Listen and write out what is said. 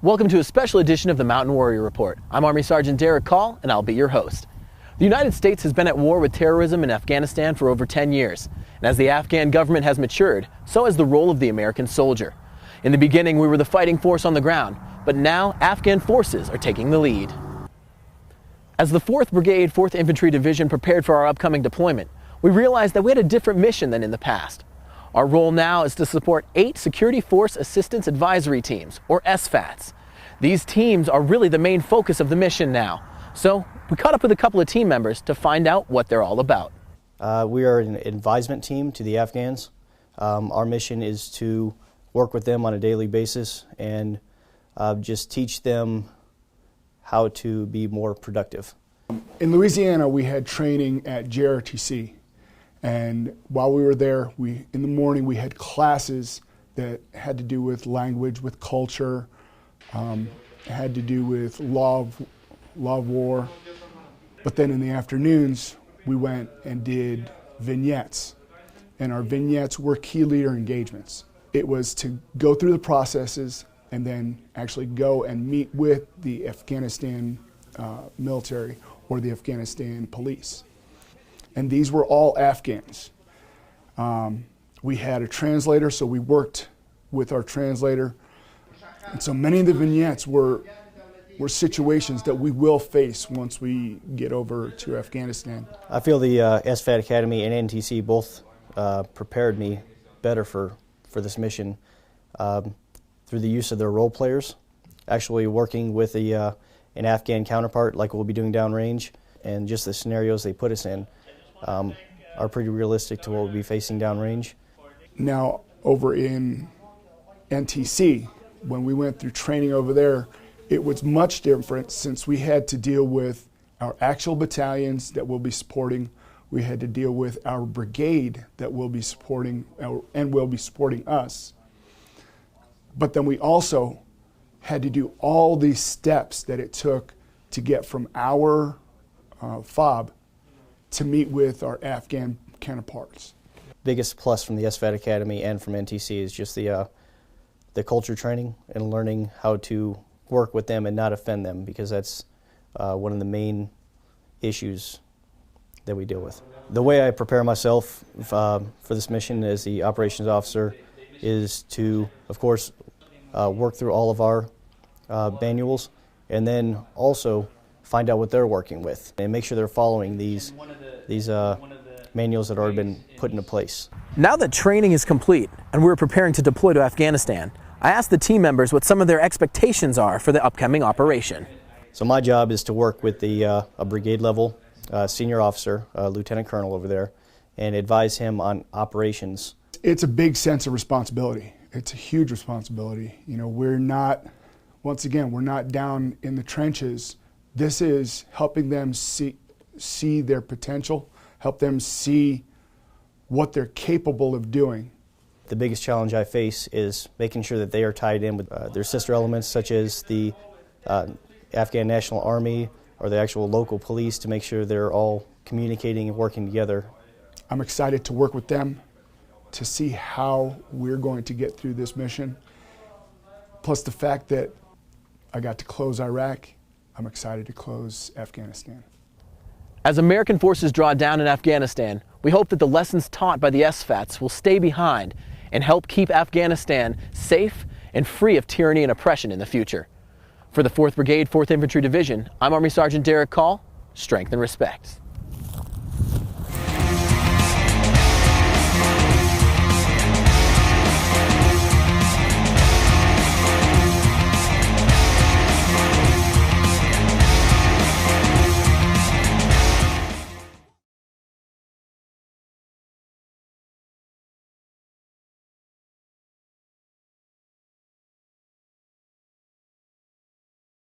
Welcome to a special edition of the Mountain Warrior Report. I'm Army Sergeant Derek Call, and I'll be your host. The United States has been at war with terrorism in Afghanistan for over 10 years, and as the Afghan government has matured, so has the role of the American soldier. In the beginning, we were the fighting force on the ground, but now Afghan forces are taking the lead. As the 4th Brigade, 4th Infantry Division prepared for our upcoming deployment, we realized that we had a different mission than in the past. Our role now is to support 8 Security Force Assistance Advisory Teams, or SFAATs. These teams are really the main focus of the mission now. So we caught up with a couple of team members to find out what they're all about. We are an advisement team to the Afghans. Our mission is to work with them on a daily basis and just teach them how to be more productive. In Louisiana, we had training at JRTC. And while we were there, in the morning we had classes that had to do with language, with culture, had to do with law of war. But then in the afternoons, we went and did vignettes. And our vignettes were key leader engagements. It was to go through the processes and then actually go and meet with the Afghanistan military or the Afghanistan police. And these were all Afghans. We had a translator, so we worked with our translator. And so many of the vignettes were situations that we will face once we get over to Afghanistan. I feel the SFAAT Academy and NTC both prepared me better for this mission through the use of their role players, actually working with an Afghan counterpart like we'll be doing downrange, and just the scenarios they put us in are pretty realistic to what we'll be facing downrange. Now, over in NTC, when we went through training over there, it was much different since we had to deal with our actual battalions that we'll be supporting. We had to deal with our brigade that will be supporting and will be supporting us. But then we also had to do all these steps that it took to get from our FOB to meet with our Afghan counterparts. Biggest plus from the SFAAT Academy and from NTC is just the culture training and learning how to work with them and not offend them, because that's one of the main issues that we deal with. The way I prepare myself for this mission as the operations officer is to, of course, work through all of our manuals, and then also find out what they're working with and make sure they're following these manuals that have already been put into place. Now that training is complete and we're preparing to deploy to Afghanistan, I asked the team members what some of their expectations are for the upcoming operation. So my job is to work with a brigade level senior officer, lieutenant colonel over there, and advise him on operations. It's a big sense of responsibility. It's a huge responsibility. You know, we're not down in the trenches. This is helping them see their potential, help them see what they're capable of doing. The biggest challenge I face is making sure that they are tied in with their sister elements, such as the Afghan National Army or the actual local police, to make sure they're all communicating and working together. I'm excited to work with them to see how we're going to get through this mission. Plus the fact that I got to close Iraq, I'm excited to close Afghanistan. As American forces draw down in Afghanistan, we hope that the lessons taught by the SFAATs will stay behind and help keep Afghanistan safe and free of tyranny and oppression in the future. For the 4th Brigade, 4th Infantry Division, I'm Army Sergeant Derek Call. Strength and respect.